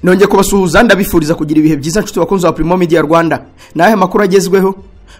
Nongeye kubasuhuza ndabifuriza kugira ibihe byiza nshuti bakunze wa Primo Media Rwanda. Nahe makuru agezweho.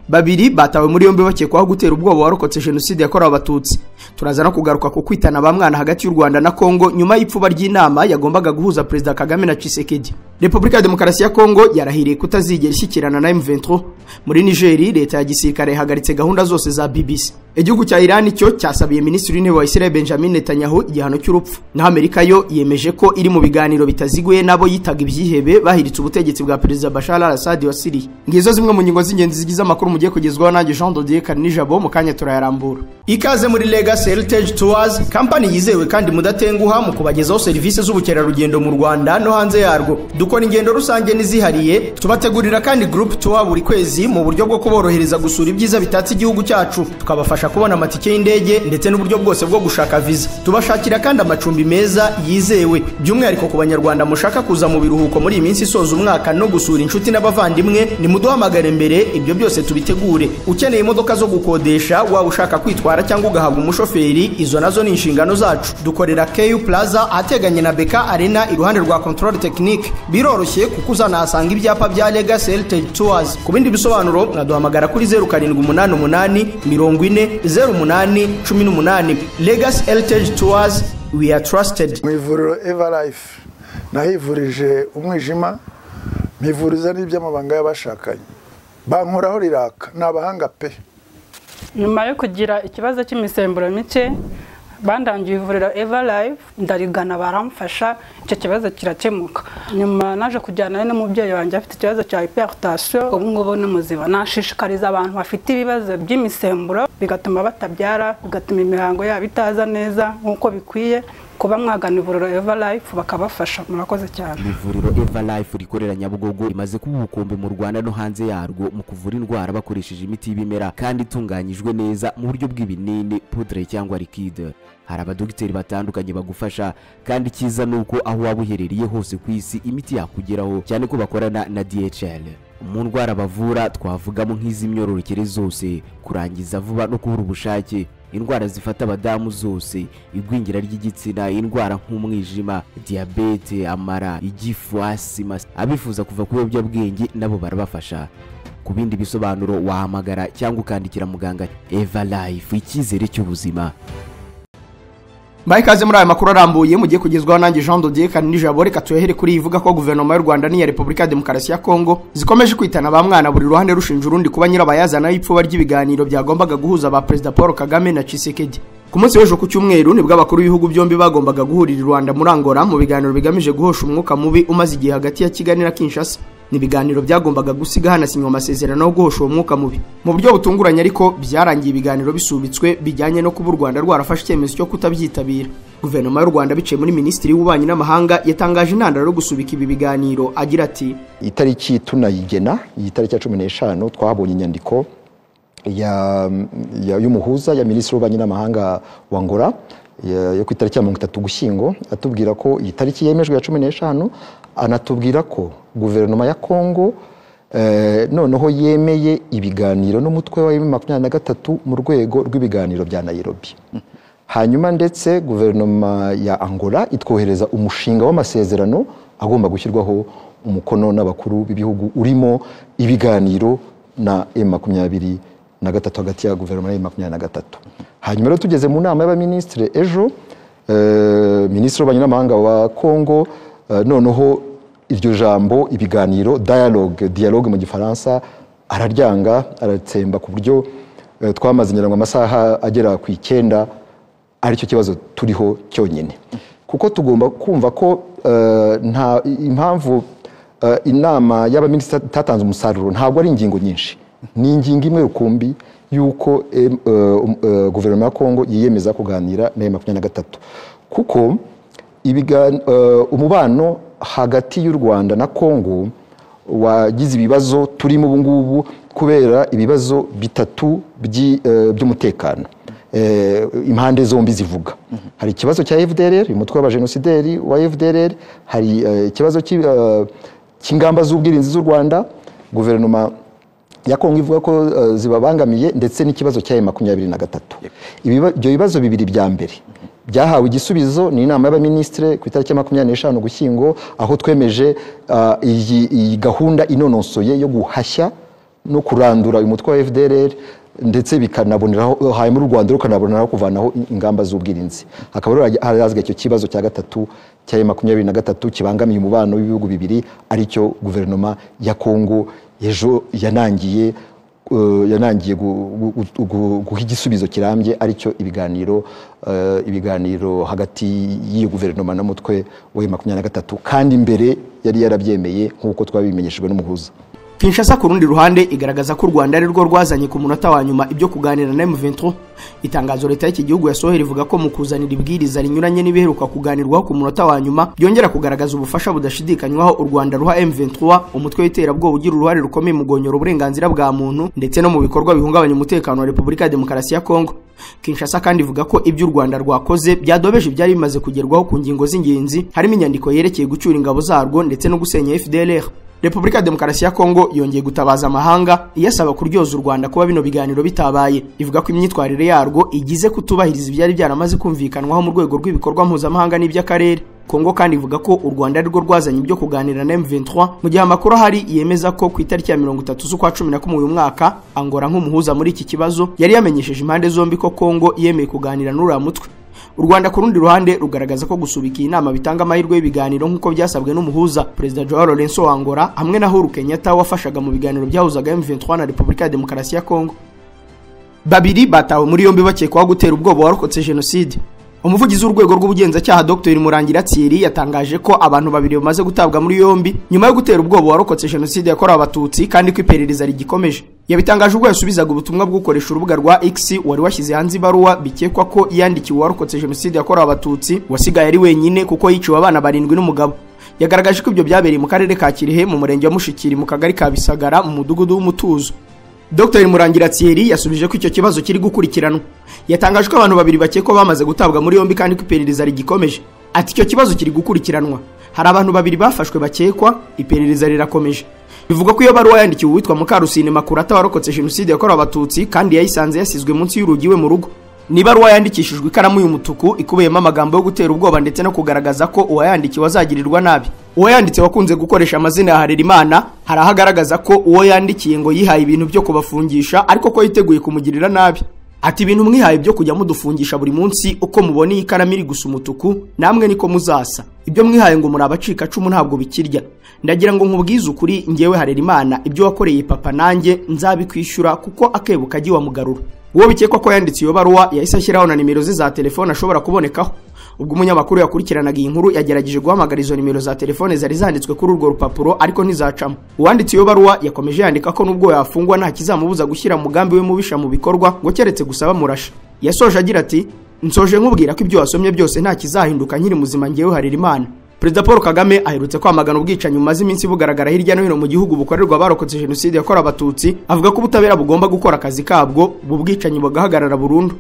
Babiri batawe muri yombi bakekwaho gutera ubwoba warokotse jenoside yakorewe abatutsi. Turaza no kugaruka ku kwitana bamwana hagati y'u Rwanda na Kongo nyuma y'ipfuba ry'inama yagombaga guhuza President Kagame na Tshisekedi. Republika ya Demokarasi ya Kongo yarahiriye kutazigera ishyikirana na M23. Muri Niger leta ya gisirikare ihagaritse gahunda zose za BBC. Igihugu cya Iran cyo cyasabiye Minisitiri w'Intebe wa Israel Benjamin Netanyahu igihano cy'urupfu. Na Amerika yo yemeje ko iri mu biganiro bitaziguye nabo yitaga ibyihebe bahiritse ubutegetsi bwa President Bashar al-Assad wa Syria. Ngizo zimwe mu nyingo z'ingenzi zigize amakuru mugiye kugezwaho nanjye Jean Dodier Kanijabo mu kanya turayarambura. Ikaze muri Legacy Heritage Tours, company yizewe kandi mudatenguha mu kubagezaho serivisi z'ubukerarugendo mu Rwanda no hanze yarwo. Dukora ingendo rusange n'izihariye, tubategurira kandi group tour buri kwezi mu buryo bwo kuborohereza gusura ibyiza bitatse igihugu cyacu, tukabafasha kubona amatike y'indege ndetse n'uburyo bwose bwo gushaka visa. Tubashakira kandi amacumbi meza yizewe, by'umwihariko ku banyarwanda mushaka kuza mu biruhuko muri iminsi isoza umwaka no gusura inshuti n'abavandimwe, ni muduhamagare mbere ibyo byose tubitegure. Ukeneye imodoka zo gukodesha, waba ushaka kwitwara cyangwa ugahabwa umushoferi, izo nazo ni inshingano zacu. Dukorera KU Plaza ateganye na Beka Arena iruhande rwa Control Technique. Biroroshye kuko uzanahasanga ibyapa bya Legacy Heritage Tours. Ku bindi bisobanuro mwaduhamagara kuri 0788 40 08 Legacy Heritage Tours, we are trusted. Mwivuriro Everlife nahivurije umwijima, mpivuriza n'iby'amabanga y'abashakanye. Bankoraho riraka n'abahanga pe. Nyuma yo kugira ikibazo cy'imisemburo mike bandangiye ivuriro Everlife ndarigana baramfasha, icyo kibazo kirakemuka. Nyuma naje kujyana n'umubyeyi wanjye afite ikibazo cya hypertension, ubu ngubu ni muzima. Nashishikariza abantu bafite ibibazo by'imisemburo bigatuma batabyara, bigatuma imihango yabo itaza neza nkuko bikwiye, kuba mwagana ivuriro Everlife bakabafasha. Murakoze cyane. Ivuriro Everlife rikorera Nyabugogo rimaze kuba ubukombe mu Rwanda no hanze yarwo mu kuvura indwara bakoresheje imiti y'ibimera kandi itunganyijwe neza mu buryo bw'ibinini, poudre cyangwa liquide. Hari abadogiteri batandukanye bagufasha kandi cyiza nuko aho waba uherereye hose ku isi imiti yakugeraho, cyane ko bakorana na DHL. Mu ndwara bavura twavugamo nk'iz'imyororokere zose, kurangiza vuba no kubura ubushake, indwara zifata abadamu zose, igwingira ry'igitsina, indwara nk'umwijima, diabete, amara, igifu, asima. Abifuza kuva ku biyobyabwenge nabo barabafasha. Ku bindi bisobanuro wahamagara cyangwa ukandikira muganga. Everlife, icyizere cy'ubuzima. Ikaze muri aya makuru arambuye mugiye kugezwaho nanjye Jean Dodier Kanijabo. Reka tuyahere kuri ivuga ko guverinoma y'u Rwanda n'iya Republika ya Demokarasi ya Kongo zikomeje kwitana bamwana buri ruhande rushinja urundi kuba nyirabayazana y'ipfuba ry'ibiganiro byagombaga guhuza ba President Paul Kagame na Tshisekedi. Ku munsi w'ejo ku cyumweru nibwo abakuru b'ibihugu byombi bagombaga guhurira i Rwanda muri Angola mu biganiro bigamije guhosha umwuka mubi umaze igihe hagati ya Kigali na Kinshasa. Ni biganiro byagombaga gusiga hanasinywa amasezerano yo guhosha umwuka mubi. Mu buryo butunguranye ariko byarangiye ibiganiro bisubitswe bijyanye no kuba u Rwanda rwarafashe icyemezo cyo kutabyitabira. Guverinoma y'u Rwanda biciye muri Minisitiri w'Ububanyi n'Amahanga yatangaje intandaro yo gusubika ibi biganiro agira ati: itariki tunayigena, itariki ya 15 twahabonye inyandiko y'umuhuza ya Minisitiri w'Ububanyi n'Amahanga wa Angola yo ku itariki ya 30 Gushyingo, atubwira ko iyi tariki yemejwe ya 15, anatubwira ko guverinoma ya Kongo noneho yemeye ibiganiro n'umutwe wa M23 mu rwego rw'ibiganiro bya Nairobi. Hanyuma ndetse guverinoma ya Angola itwohereza umushinga w'amasezerano agomba gushyirwaho umukono n'abakuru b'ibihugu urimo ibiganiro na M23 hagati ya guverinoma ya M23. Hanyuma rero tugeze mu nama y'abaministre ejo, Minisitiri w'Ububanyi n'Amahanga wa Kongo noneho iryo jambo ibiganiro dialogue mu gifaransa araryanga, aratsemba ku buryo twamaze nyirangwa amasaha agera ku 9 ari cyo kibazo turiho cyonyine. Kuko tugomba kumva ko nta impamvu inama y'abaministri tatanze umusaruro ntabwo ari ingingo nyinshi, ni ingingo imwe rukumbi yuko guverinoma ya Kongo yiyemeza kuganira na M23. Kuko umubano hagati y'u Rwanda na Kongo wagize ibibazo turimo ubu ngubu kubera ibibazo bitatu by'umutekano. Impande zombi zivuga. Hari ikibazo cya FDLR, umutwe w'abajenosideri wa FDLR, hari ikibazo cy'ingamba z'ubwirinzi z'u Rwanda guverinoma ya Kongo ivuga ko zibabangamiye, ndetse n'ikibazo cya M23. Ibyo bibazo bibiri bya mbere byahawe igisubizo ni inama y'abaminisitiri ku itariki ya 25 Ugushyingo, aho twemeje iyi gahunda inononsoye yo guhashya no kurandura uyu mutwe wa FDLR, ndetse bikanaboneraho hanyuma u Rwanda rukanaboneraho kuvanaho ingamba z'ubwirinzi. Hakaba harazwe icyo kibazo cya gatatu cya 23 kibangamiye umubano w'ibihugu bibiri, aricyo guverinoma ya Kongo ejo yanangiye guha igisubizo kirambye, aricyo ibiganiro hagati y'iyo guverinoma n'umutwe wa 23, kandi mbere yari yarabyemeye nk'uko twabimenyeshejwe n'umuhuza. Kinshasa ku rundi ruhande igaragaza ko u Rwanda ari rwo rwazanye ku munota wa nyuma ibyo kuganira na M23. Itangazo leta y'iki gihugu yasohora ivuga ko mu kuzanira ibwiriza rinyuranye n'ibiheruka kuganirwaho ku munota wa nyuma byongera kugaragaza ubufasha budashidikanywaho u Rwanda ruha M23, umutwe w'iterabwoba ugira uruhare rukomeye mu gonyora uburenganzira bwa muntu ndetse no mu bikorwa bihungabanya umutekano wa Repubulika ya Demokarasi ya Kongo. Kinshasa kandi ivuga ko ibyo u Rwanda rwakoze byadobeje ibyari bimaze kugerwaho ku ngingo z'ingenzi, harimo inyandiko yerekeye gucyura ingabo zarwo ndetse no gusenya FDLR. Repubulika ya Demokarasi ya Kongo yongeye gutabaza amahanga iyasaba kuryoza u Rwanda kuba bino biganiro bitabaye. Ivuga ko imyitwarire yarwo igize kutubahiriza ibyari byaramaze kumvikanwaho mu rwego rw'ibikorwa mpuzamahanga n'iby'akarere. Kongo kandi ivuga ko u Rwanda ari rwo rwazanye ibyo kuganira na M23, mu gihe amakuru ahari yemeza ko ku itariki ya 30 z'ukwa 11 uyu mwaka Angola nk'umuhuza muri iki kibazo yari yamenyesheje impande zombi ko Kongo yemeye kuganira n'uriya mutwe. U Rwanda ku rundi ruhande rugaragaza ko gusubika inama bitanga amahirwe y'ibiganiro nk'uko byasabwe n'umuhuza Perezida Joao Lourenço wa Angola hamwe na Uhuru Kenyatta wafashaga mu biganiro byahuzaga M23 na Repubulika ya Demokarasi ya Kongo. Babiri batawe muri yombi bakekwaho gutera ubwoba warokotse jenoside. Umuvugizi w'urwego rw'ubugenzacyaha Dr Murangira Thierry yatangaje ko abantu babiri bamaze gutabwa muri yombi nyuma yo gutera ubwoba warokotse jenoside yakorewe abatutsi, kandi ko iperereza rigikomeje. Yabitangaje ubwo yasubizaga ubutumwa bw'ukoresha urubuga rwa X wari washyize hanze ibaruwa bikekwa ko yandikiwe warokotse jenoside yakorewe abatutsi wasigaye ari wenyine kuko yiciwe abana 7 n'umugabo. Yagaragaje ko ibyo byabereye mu karere ka Kirehe mu murenge wa Mushikiri mu kagari ka Bisagara mu mudugudu w'Umutuzo. Dr Murangira Thierry yasubije ko icyo kibazo kiri gukurikiranwa. Yatangaje ko abantu babiri bakekwa bamaze gutabwa muri yombi kandi ko iperereza rigikomeje. Ati icyo kibazo kiri gukurikiranwa. Hari abantu babiri bafashwe bakekwa, iperereza rirakomeje. Bivuga ko iyo baruwa yandikiwe uwitwa Mukarusine Makurata warokotse jenoside yakorewe abatutsi kandi yayisanze yasizwe munsi y'urugi we mu rugo. Ni baruwa yandikishijwe ikaramu y'umutuku ikubiyemo amagambo yo gutera ubwoba ndetse no kugaragaza ko uwayandikiwe azagirirwa nabi. Uwo yanditse wakunze gukoresha amazina ya Harerimana, harahagaragaza ko uwo yandikiye ngo yihaye ibintu byo kubafungisha ariko ko yiteguye kumugirira nabi. Ati ibintu mwihaye byo kujya mudufungisha buri munsi uko mubona iyi karamu iri gusa umutuku, namwe niko muzasa. Ibyo mwihaye ngo muri abacika cumu ntabwo bikirya. Ndagira ngo nkubwize ukuri, ngewe Harerimana ibyo wakoreye papa nanjye nzabikwishyura kuko akebo kagiwa mugarura. Uwo bikekwa ko yanditse iyo baruwa yahise ashyiraho na nimero ze za telefone ashobora kubonekaho. Ubwo umunyamakuru yakurikiranaga iyi nkuru yagerageje guhamagara izo nimero za telefone zari zanditswe kuri urwo rupapuro ariko ntizacamo. Uwanditse iyo baruwa yakomeje yandika ko nubwo yafungwa nta kizamubuza gushyira mugambi we mubisha mu bikorwa ngo keretse gusaba murasha. Yasoje agira ati nsoje nkubwira ko ibyo wasomye byose nta kizahinduka nkiri muzima ngewe Harerimana. Perezida Paul Kagame aherutse kwamagana ubwicanyi umaze iminsi bugaragara hirya no hino mu gihugu bukorerwa abarokotse jenoside yakorewe abatutsi, avuga ko ubutabera bugomba gukora akazi kabwo bubwicanyi bugahagarara burundu.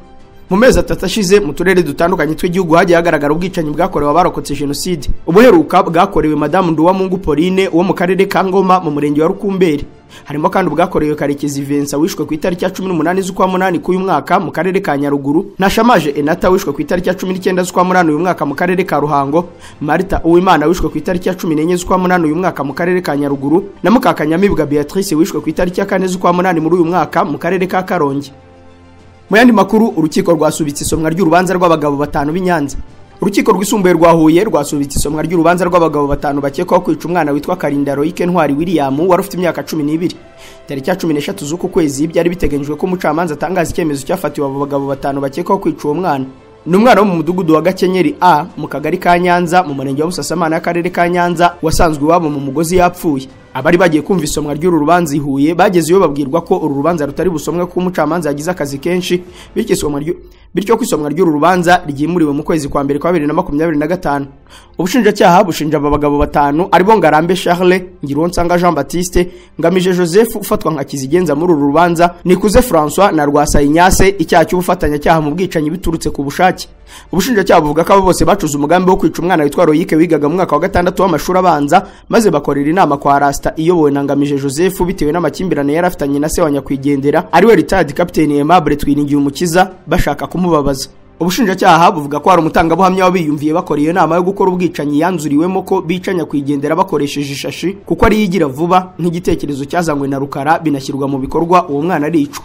Mu mezi 3 ashize mu turere dutandukanye tw'igihugu hagiye hagaragara ubwicanyi bwakorewe abarokotse jenoside. Ubuheruka bwakorewe Madame Nduwamungu Pauline wo mu karere ka Ngoma mu murenge wa Rukumberi. Harimo kandi ubwakorewe Karekezi Vincent wishwe ku itariki ya 18 z'ukwa 8 k'uyu mwaka mu karere ka Nyaruguru, na Shamaje Enata wishwe ku itariki ya 19 z'ukwa 8 uyu mwaka mu karere ka Ruhango, Marita Uwimana wishwe ku itariki ya 14 z'ukwa 8 uyu mwaka mu karere ka Nyaruguru, na Mukakanyamibwa Beatrice wishwe ku itariki ya 4 z'ukwa 8 muri uyu mwaka mu karere ka Karongi. Mu yandi makuru, urukiko rwasubitse isomwa ry'urubanza rw'abagabo 5 b'Inyanza. Urukiko rwisumbuye rwa Huye rwasubitse isomwa ry'urubanza rw'abagabo 5 bakekwaho kwica umwana witwa Karinda Loïc Ntwari William wari ufite imyaka 12. Tariki ya 13 z'uku kwezi byari biteganyijwe ko umucamanza atangaza icyemezo cyafatiwe abo bagabo 5 bakekwaho kwica uwo mwana. Ni umwana wo mu mudugudu wa Gakenyeri A mu kagari ka Nyanza mu murenge wa Busasamana y'akarere ka Nyanza wasanzwe iwabo mu mugozi yapfuye. Abari bagiye kumva isomwa ry'uru rubanza Huye bageze iyo babwirwa ko uru rubanza rutari busomwe ko umucamanza yagize akazi kenshi, bityo ko isomwa ry'uru rubanza ryimuriwe mu kwezi kwa mbere kwa 2025. Ubushinjacyaha bushinja aba bagabo 5 aribo Ngarambe Charles, Ngirunsanga Jean Baptiste, Ngamije Joseph ufatwa nka kizigenza muri uru rubanza, Nikuze François na Rwasa Ignace icyaha cy'ubufatanyacyaha mu bwicanyi biturutse ku bushake. Ubushinjacyaha buvuga ko abo bose bacuze umugambi wo kwica umwana witwa Loïc wigaga mu mwaka wa 6 w'amashuri abanza, maze bakorera inama kwa Rasta iyobowe na Ngamije Joseph bitewe n'amakimbirane yarafitanye na se wa nyakwigendera ariwe retired Captain Aimable Twiringiye Umukiza bashaka kumubabaza. ubushinjacyaha buvuga ko hari umutangabuhamya wabiyumviye bakora iyo nama yo gukora ubwicanyi yanzuriwemo ko bicanya kwigendera bakoresheje ishashi kuko ari yigira vuba nk'igitekerezo cyazanywe na Rukara binashyirwa mu bikorwa uwo mwana aricwa.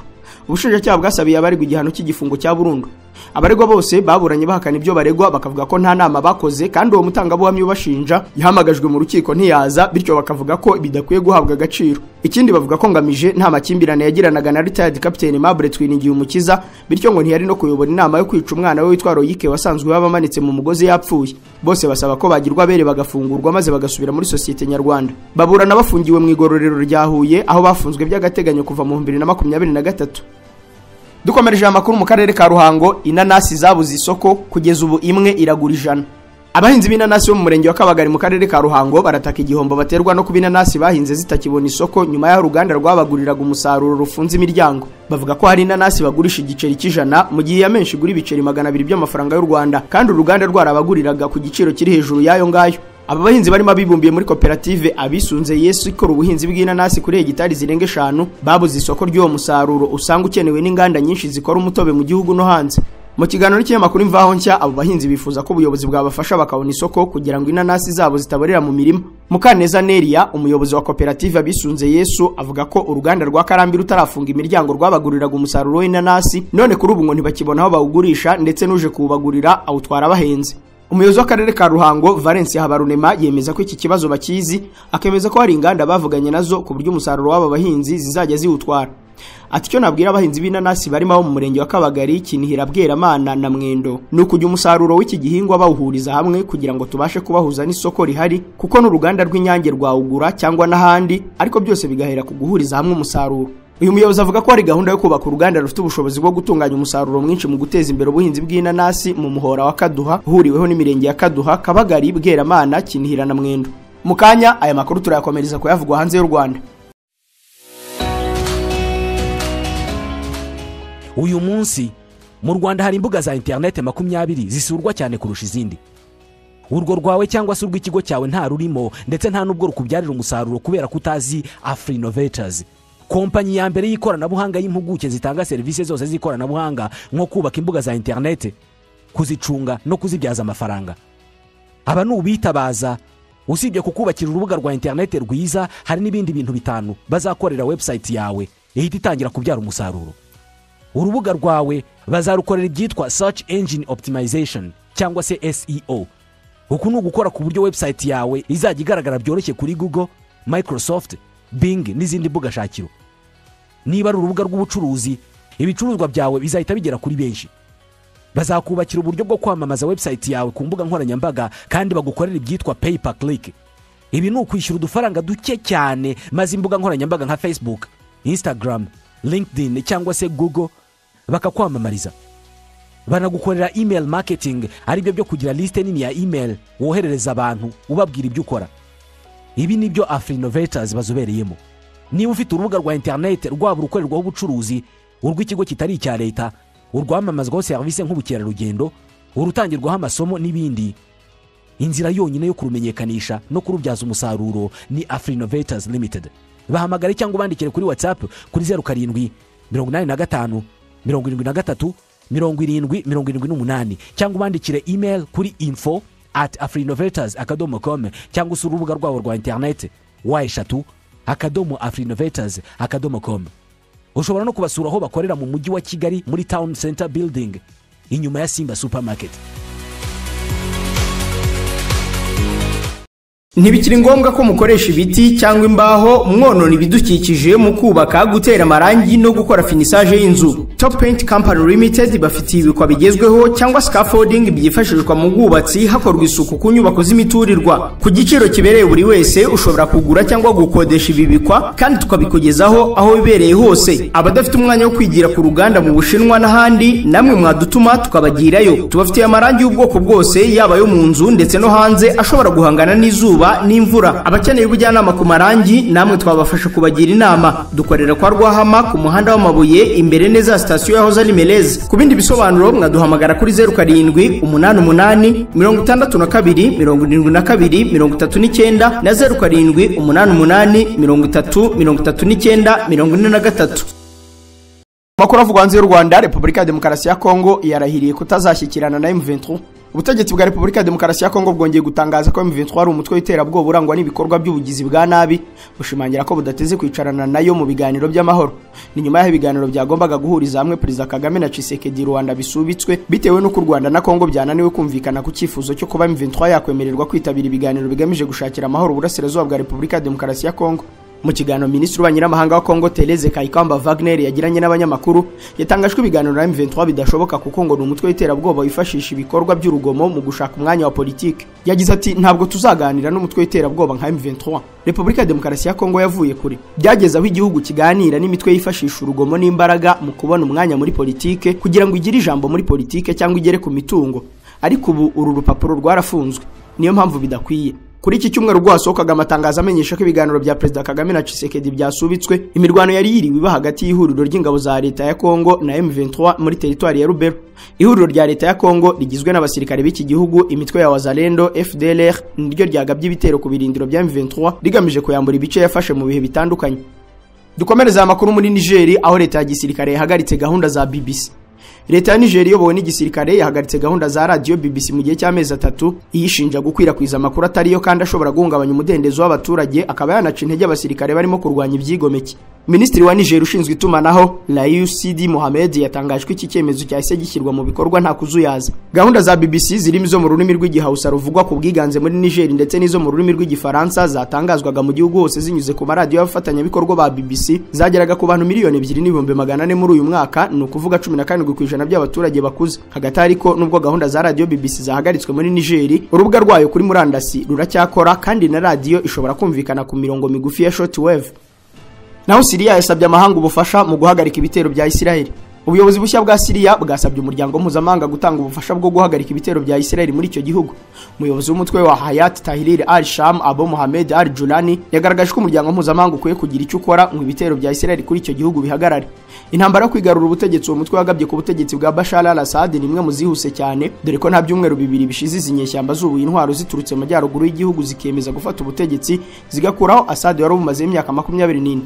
Ubushinjacyaha bwasabiye abaregwa igihano cy'igifungo cya burundu. Abaregwa bose baburanye bahakana ibyo baregwa bakavuga ko nta nama bakoze kandi uwo mutangabuhamya ubashinja yahamagajwe mu rukiko ntiyaza, bityo bakavuga ko bidakwiye guhabwa agaciro. Ikindi bavuga ko Ngamije nta makimbirane yagiranaga na retired Captain Mabure Twiningiyumukiza, bityo ngo ntiyari no kuyobora inama yo kwica umwana we witwa Royike wasanzwe babamanitse mu mugozi yapfuye. Bose basaba ko bagirwa bere bagafungurwa maze bagasubira muri societe nyarwanda. Baburana bafungiwe mu igororero rya Huye aho bafunzwe by'agateganyo kuva mu 2023. Dukomereje amakuru mu karere ka Ruhango, inanasi zabuze isoko kugeza ubu imwe iragura 100. Abahinzi b'inanasi bo mu murenge wa Kabagari mu karere ka Ruhango barataka igihombo baterwa no kubinanasi bahinze zitakibona isoko nyuma ya uruganda rwabaguriraga umusaruro rufunze imiryango. Bavuga ko hari inanasi bagurisha igiceri cy'ijana mu gihe yamenshi guri ibiceri 200 by'amafaranga y'u Rwanda kandi uruganda rwarabaguriraga ku giciro kiri hejuru yayo ngayo. Aba bahinzi barimo bibumbiye muri koperative Abisunze Yesu ikora ubuhinzi bw'inanasi kuri hegitari zirenga 5 babuze isoko ry'uwo musaruro usanga ukenewe n'inganda nyinshi zikora umutobe mu gihugu no hanze. Mu kiganiro cy'amakuru Imvaho Nshya, abo bahinzi bifuza ko ubuyobozi bwabafasha bakabona isoko kugira ngo inanasi zabo zitaborera mu mirima. Mukaneza Neria, umuyobozi wa koperative Abisunze Yesu, avuga ko uruganda rwa Karambi rutarafunga imiryango rwabaguriraga umusaruro w'inanasi, none kuri ubu ngo ntibakibona aho bawugurisha ndetse n'uje kuwubagurira awutwara bahenze. Umuyobozi w'akarere ka Ruhango Valence Habarunema yemeza ko iki kibazo bakizi, akemeza ko hari inganda bavuganye nazo ku buryo umusaruro w'aba bahinzi zizajya ziwutwara. Ati cyo nabwira abahinzi b'inanasi barimo mu murenge wa Kabagari, Kinihira, Bweramana na Mwendo ni ukujya umusaruro w'iki gihingwa bawuhuriza hamwe kugira ngo tubashe kubahuza n'isoko rihari, kuko n'uruganda rw'Inyange rwawugura cyangwa n'ahandi, ariko byose bigahera ku guhuriza hamwe umusaruro. Uyu muyobozi avuga ko hari gahunda yo kubaka uruganda rufite ubushobozi bwo gutunganya umusaruro mwinshi mu guteza imbere ubuhinzi bw'inanasi mu muhora wa Kaduha uhuriweho n'imirenge ya Kaduha, Kabagari, Bweramana, Kinihira na Mwendo. Mukanya aya makuru turayakomereza kuyavugwa hanze y'u Rwanda. Uyu munsi mu Rwanda hari imbuga za internet 20 zisurwa cyane kurusha izindi. Urwo rwawe cyangwa se urw'ikigo cyawe nta rurimo ndetse nta nubwo rukubyarira umusaruro kubera kutazi Afrinovators, kompanyi ya mbere y'ikoranabuhanga y'impuguke zitanga serivisi zose z'ikoranabuhanga nko kubaka imbuga za internet, kuzicunga no kuzibyaza amafaranga. Aba n'ubitabaza usibye kukubakira urubuga rwa internet rwiza, hari n'ibindi bintu 5 bazakorera website yawe ihita itangira kubyara umusaruro. Urubuga rwawe bazarukorera ibyitwa search engine optimization cyangwa se SEO. Uku ni gukora ku buryo website yawe izajya igaragara byoroshye kuri Google, Microsoft, Bing n'izindi mbuga shakiro. Niba ari urubuga rw'ubucuruzi, ibicuruzwa byawe bizahita bigera kuri benshi. Bazakubakira uburyo bwo kwamamaza website yawe ku mbuga nkoranyambaga kandi bagukorera ibyitwa pay per click. Ibi ni ukwishyura udufaranga duke cyane maze imbuga nkoranyambaga nka Facebook, Instagram, LinkedIn cyangwa se Google bakakwamamariza. Banagukorera email marketing, ari byo kugira liste nini ya email woherereza abantu ubabwira ibyo ukora. Ibi nibyo Afrinovators bazobereyemo. Niba ufite urubuga rwa internet rwaba urukorerwaho ubucuruzi, urw'ikigo kitari icya leta, urwamamazwaho serivisi nk'ubukerarugendo, urutangirwaho amasomo n'ibindi, inzira yonyine yo kurumenyekanisha no kurubyaza umusaruro ni Afrinovators Limited. Bahamagare cyangwa ubandikire kuri WhatsApp kuri 07 85 73 70 cyangwa ubandikire email kuri info@afrinovators.com cyangwa usura urubuga rwabo rwa internet y3.afrinovators.com. Ushobora no kubasura aho bakorera mu mujyi wa Kigali muri Town Center Building inyuma ya Simba Supermarket. Ntibikiri ngombwa ko mukoresha ibiti cyangwa imbaho mwonona ibidukikije mu kubaka, gutera amarangi no gukora finissage y'inzu. Top Paint Company Limited bafitiye ibikwa bigezweho cyangwa scaffolding byifashishwa mu bwubatsi hakorwa isuku ku nyubako z'imiturirwa. Ku giciro kibereye buri wese ushobora kugura cyangwa gukodesha ibi bikwa kandi tukabikugezaho aho bibereye hose. Abadafite umwanya wo kwigira ku ruganda mu Bushinwa n'ahandi, namwe mwadutuma tukabagirayo. Tubafitiye amarangi y'ubwoko bwose yaba yo mu nzu ndetse no hanze ashobora guhangana n'izuba n'imvura. Abakeneye ubujyanama ku marangi namwe twabafasha kubagira inama. Dukorera kwa Rwahama ku muhanda w'amabuye imbere neza station ya Hoza Limelez. Ku bindi bisobanuro mwaduhamagara kuri 07 88 62 72 39 na 07 88 30 39 43. Makuru avugwa hanze y'u Rwanda, Repubulika ya Demokarasi ya Kongo yarahiriye kutazashyikirana na M23. Ubutegetsi bwa Repubulika ya Demokarasi ya Kongo bwongeye gutangaza ko M23 ari umutwe w'iterabwoba urangwa n'ibikorwa by'ubugizi bwa nabi, bushimangira ko budateze kwicarana nayo mu biganiro by'amahoro. Ni nyuma y'aho ibiganiro byagombaga guhuriza hamwe Perezida Kagame na Tshisekedi Rwanda bisubitswe bitewe n'uko u Rwanda na Kongo byananiwe kumvikana ku cyifuzo cyo kuba M23 yakwemererwa kwitabira ibiganiro bigamije gushakira amahoro uburasirazuba bwa Repubulika ya Demokarasi ya Kongo. Mu kiganiro Minisitiri w'Abanyamahanga wa Kongo Therese Kaikamba Wagner yagiranye n'abanyamakuru yatangajwe ibiganiro na M23 bidashoboka kuko ngo ni umutwe w'iterabwoba wifashisha ibikorwa by'urugomo mu gushaka umwanya wa politike. Yagize ati ntabwo tuzaganira n'umutwe w'iterabwoba nka M23. Repubulika ya Demokarasi ya Kongo yavuye kure. Byageze aho igihugu kiganira n'imitwe yifashisha urugomo n'imbaraga mu kubona umwanya muri politike kugira ngo igire ijambo muri politike cyangwa igere ku mitungo. Ariko ubu uru rupapuro rwarafunzwe. Niyo mpamvu bidakwiye. Kuri iki cyumweru ubwo hasohokaga amatangazo amenyesha ko ibiganiro bya Perezida Kagame na Tshisekedi byasubitswe, imirwano yari yiriwe iba hagati y'ihuriro ry'ingabo za leta ya Kongo na M23 muri teritwari ya Lubero. Ihuriro rya leta ya Kongo rigizwe n'abasirikare b'iki gihugu, imitwe ya Wazalendo, FDLR niryo ryagabye ibitero ku birindiro bya M23 rigamije kuyambura ibice yafashe mu bihe bitandukanye. Dukomereza amakuru muri Niger, aho leta ya gisirikare yahagaritse gahunda za BBC. Leta ya Niger iyobowe n'igisirikare yahagaritse gahunda za radio BBC mu gihe cy'amezi 3 iyishinja gukwirakwiza amakuru atariyo kandi ashobora guhungabanya umudendezo w'abaturage, akaba yanaca intege abasirikare barimo kurwanya ibyigomeke. Minisitiri wa Niger ushinzwe itumanaho Layu Sidi Mohamed yatangajwe iki cyemezo cyahise gishyirwa mu bikorwa nta kuzuyaza. Gahunda za BBC zirimo izo mu rurimi rw'Igihausa ruvugwa ku bwiganze muri Niger ndetse n'izo mu rurimi rw'Igifaransa zatangazwaga mu gihugu hose zinyuze ku maradiyo y'abafatanyabikorwa ba BBC zageraga ku bantu 2,400,000 muri uyu mwaka, ni ukuvuga 17% by'abaturage bakuze. Hagati ariko nubwo gahunda za radio BBC zahagaritswe muri Niger, urubuga rwayo kuri murandasi ruracyakora kandi na radio ishobora kumvikana ku mirongo migufi ya shortwave. Naho Syria yasabye amahanga ubufasha mu guhagarika ibitero bya Israel. Ubuyobozi bushya bwa Syria bwasabye umuryango mpuzamahanga gutanga ubufasha bwo guhagarika ibitero bya Israel muri icyo gihugu. Umuyobozi w'umutwe wa Hayat Tahrir al-Sham Abu Mohamed al-Julani yagaragaje ko umuryango mpuzamahanga ukwiye kugira icyo ukora mu ibitero bya Israel kuri icyo gihugu bihagarare. Intambara yo kwigarura ubutegetsi uwo mutwe wagabye ku butegetsi bwa Bashar al-Assad ni imwe mu zihuse cyane, dore ko nta byumweru bibiri bishize izinyeshyamba z'ubuye intwaro ziturutse mu majyaruguru y'igihugu zikemeza gufata ubutegetsi zigakuraho Assad wari umaze imyaka 24.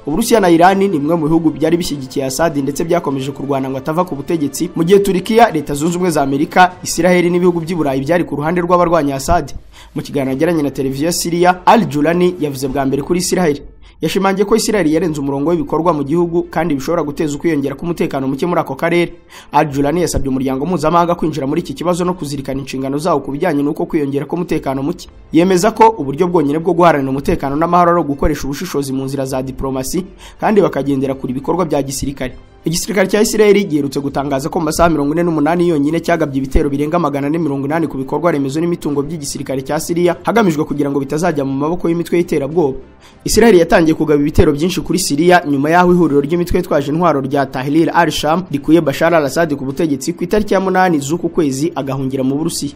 Uburusiya na Iran ni imwe mu bihugu byari bishyigikiye Assad ndetse byakomeje kurwana ngo atava ku butegetsi, mu gihe Turkiya, Leta Zunze Ubumwe za Amerika, Israel n'ibihugu by'Iburayi byari ku ruhande rw'abarwanya Assad. Mu kiganiro yagiranye na televiziyo ya Syria, al-Julani yavuze bwa mbere kuri Israel. Yashimangiye ko Israel yarenze umurongo w'ibikorwa mu gihugu kandi bishobora guteza ukwiyongera k'umutekano muke muri ako karere. Al-Julani yasabye umuryango mpuzamahanga kwinjira muri iki kibazo no kuzirikana inshingano zawo ku bijyanye n'uko kwiyongera k'umutekano muke. Yemeza ko uburyo bwonyine bwo guharanira umutekano n'amahoro ari gukoresha ubushishozi mu nzira za diplomasi kandi bakagendera kuri ibikorwa bya gisirikare. Igisirikare cya Israel giherutse gutangaza ko mu masaha 48 yonyine cyagabye ibitero birenga 480 ku bikorwa remezo n'imitungo by'igisirikare cya Syria hagamijwe kugira ngo bitazajya mu maboko y'imitwe y'iterabwoba. Israel yatangiye kugaba ibitero byinshi kuri Syria nyuma y'aho ihuriro ry'imitwe twaje intwaro rya Tahrir al-Sham rikuye Bashar al-Assad ku butegetsi ku itariki ya 8 z'uku kwezi agahungira mu Burusiya.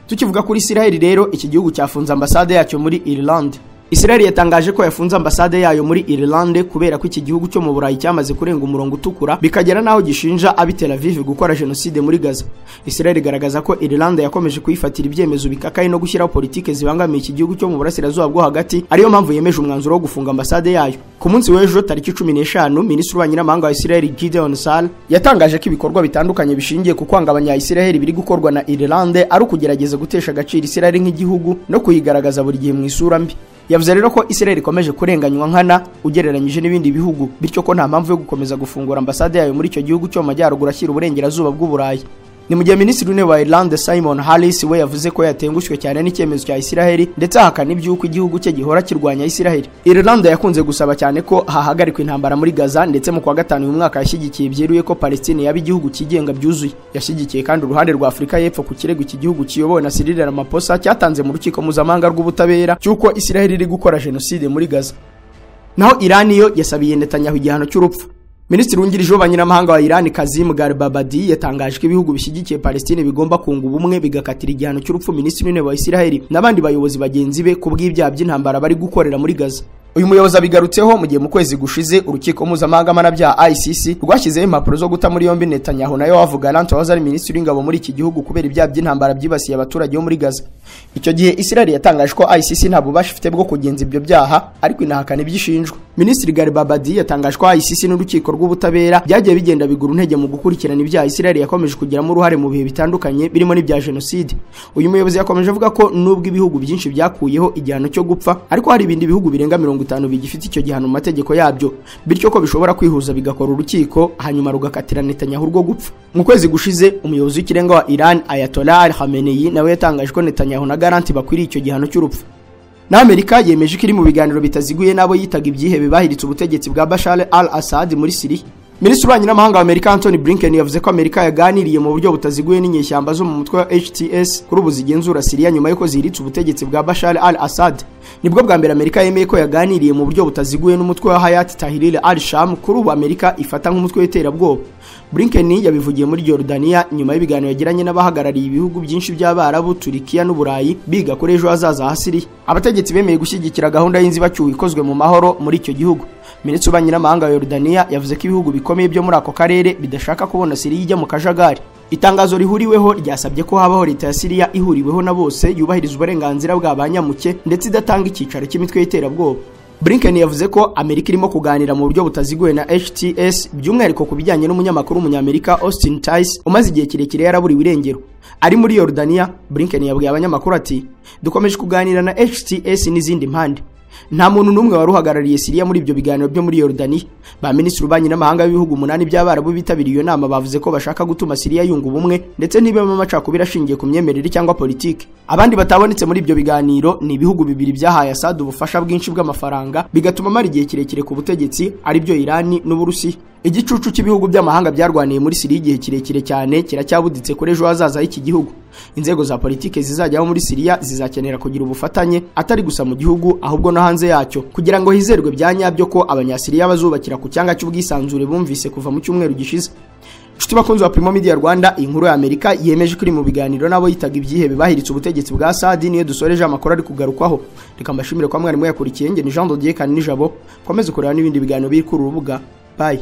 Tukivuga kuri Israel rero, iki gihugu cyafunze ambasade yacyo muri Ireland. Israel yatangaje ko yafunze ambasade yayo muri Ireland kubera ko iki gihugu cyo mu Burayi cyamaze kurenga umurongo utukura bikagera naho gishinja abi Tel Aviv gukora genocide muri Gaza. Israel igaragaza ko Ireland yakomeje kuyifatira ibyemezo bikakaye no gushyiraho politike zibangamiye iki gihugu cyo mu burasirazuba bwo hagati, ariyo mpamvu yemeje umwanzuro wo gufunga ambasade yayo. Ku munsi w'ejo tariki 15, Minisitiri w'Abanyamahanga wa Israel Gideon Sa'ar yatangaje ko ibikorwa bitandukanye bishingiye ku kwanga abanya-Israel biri gukorwa na Ireland ari ukugerageza gutesha agaciro Israel nk'igihugu no kuyigaragaza buri gihe mu isura mbi. Yavuze rero ko Israel ikomeje kurenganywa nkana ugereranyije n'ibindi bihugu, bityo ko nta mpamvu yo gukomeza gufungura ambasade yayo muri icyo gihugu cyo mu majyaruguru ashyira uburengerazuba bw'Uburayi. Ni mu gihe Minisitiri w'Intebe wa Ireland Simon Harris we yavuze ko yatengushywe cyane n'icyemezo cya Israel ndetse ahakana iby'uko igihugu cye gihora kirwanya Israel. Ireland yakunze gusaba cyane ko hahagarikwa intambara muri Gaza ndetse mu kwa gatanu uyu mwaka yashyigikiye byeruye ko Palestine yaba igihugu kigenga byuzuye. Yashyigikiye kandi uruhande rwa Afurika y'Epfo ku kirego iki gihugu kiyobowe na Cyril Ramaphosa cyatanze mu rukiko mpuzamahanga rw'ubutabera cy'uko Israel iri gukora genocide muri Gaza. Naho Iran yo yasabiye Netanyahu igihano cy'urupfu. Minisitiri wungirije w'Abanyamahanga wa Iran Kazim Garibabadi yatangaje ko ibihugu bishyigikiye Palestine bigomba kunga ubumwe bigakatira igihano cy'urupfu Minisitiri w'Intebe wa Israel n'abandi bayobozi bagenzi be ku bw'ibyaha by'intambara bari gukorera muri Gaza. uyu muyobozi abigarutseho mu gihe mu kwezi gushize urukiko mpuzamahanga mpanabyaha ICC rwashyizeho impapuro zo guta muri yombi Netanyahu nayo Yoav Gallant wahoze ari minisitiri w'ingabo muri iki gihugu kubera ibyaha by'intambara byibasiye abaturage bo muri Gaza. Icyo gihe Israel yatangaje ko ICC nta bubasha ifite bwo kugenza ibyo byaha ariko inahakana ibyishinjwa. Minisitiri Gari Abadi yatangaje ko ICC n'urukiko rw'ubutabera byagiye bigenda bigura intege mu gukurikirana ibyaha Israel yakomeje kugiramo uruhare mu bihe bitandukanye birimo n'ibya jenoside. Uyu muyobozi yakomeje avuga ko nubwo ibihugu byinshi byakuyeho igihano cyo gupfa ariko hari ibindi bihugu birenga 50 bigifite icyo gihano mu mategeko yabyo, bityo ko bishobora kwihuza bigakora urukiko hanyuma rugakatira Netanyahu rwo gupfa. Mu kwezi gushize umuyobozi w'ikirenga wa Iran Ayatollah Ali Khamenei nawe yatangaje ko Netanyahu na Gallant bakwiriye icyo gihano cy'urupfu. Na Amerika yemeje ko iri mu biganiro bitaziguye nabo yitaga ibyihebe bahiritse ubutegetsi bwa Bashar al-Assad muri Syria. Minisitiri w'ububanyi n'amahanga wa Amerika Anthony Blinken yavuze ko Amerika yaganiriye mu buryo butaziguye n'inyeshyamba zo mu mutwe wa HTS kuri ubu zigenzura Syria nyuma y'uko zihiritse ubutegetsi bwa Bashar al-Assad. Nibwo bwa mbere Amerika yemeye ko yaganiriye mu buryo butaziguye n'umutwe wa Hayat Tahrir al-Sham kuri ubu Amerika ifata nk'umutwe w'iterabwoba. Blinken yabivugiye muri Jordania nyuma y'ibiganiro yagiranye n'abahagarariye ibihugu byinshi by'Abarabu, Turikiya n'Uburayi biga kuri ejo hazaza ha Syria. Abategetsi bemeye gushyigikira gahunda y'inzibacyuho ikozwe mu mahoro muri icyo gihugu. Minisitiri w'ububanyi n'amahanga wa Jordania yavuze ko ibihugu bikomeye byo muri ako karere bidashaka kubona Syria ijya mu kajagari. Itangazo rihuriweho ryasabye ko habaho leta ya Syria ihuriweho na bose yubahiriza uburenganzira bw'abanyamuke ndetse idatanga icyicaro cy'imitwe y'iterabwoba. Blinken yavuze ko Amerika irimo kuganira mu buryo butaziguye na HTS by'umwihariko ku bijyanye n'umunyamakuru w'umunyamerika Austin Tice umaze igihe kirekire yaraburiwe irengero. Ari muri Jordania, Blinken yabwiye abanyamakuru ati dukomeje kuganira na HTS n'izindi mpande. Nta muntu numwe waruhagarariye Syria muri ibyo biganiro byo muri Jordania. Ba minisitiri w'ububanyi n'amahanga b'ibihugu 8 by'Abarabu bitabiriye iyo nama bavuze ko bashaka gutuma Syria yunga ubumwe ndetse ntibemo amacakubiri ashingiye ku myemerere cyangwa politiki. Abandi batabonetse muri ibyo biganiro ni ibihugu bibiri byahaye Assad ubufasha bwinshi bw'amafaranga bigatuma mara igihe kirekire ku butegetsi ari byo Iran n'Uburusiya. Igicucu cy'ibihugu by'amahanga byarwaniye muri Syria igihe kirekire cyane kiracyabuditse kuri ejo hazaza y'iki gihugu. Inzego za politike zizajyaho muri Syria zizakenera kugira ubufatanye atari gusa mu gihugu ahubwo no hanze yacyo kugira ngo hizerwe byanyabyo ko abanyasiriya bazubakira ku cyanga cy'ubwisanzure bumvise kuva mu cyumweru gishize. Nshuti bakunzi wa Primo Media Rwanda, inkuru ya Amerika yemeje kuri mu biganiro nabo yitaga ibyihebe bahiritse ubutegetsi bwa Assad niyo dusoreje amakuru ari kugarukwaho. Reka mbashimire kwa mwarimu yakurikiye nge ni Jean Dodier Kanijabo. Komeze kureba n'ibindi biganiro biri ku rubuga. Bye.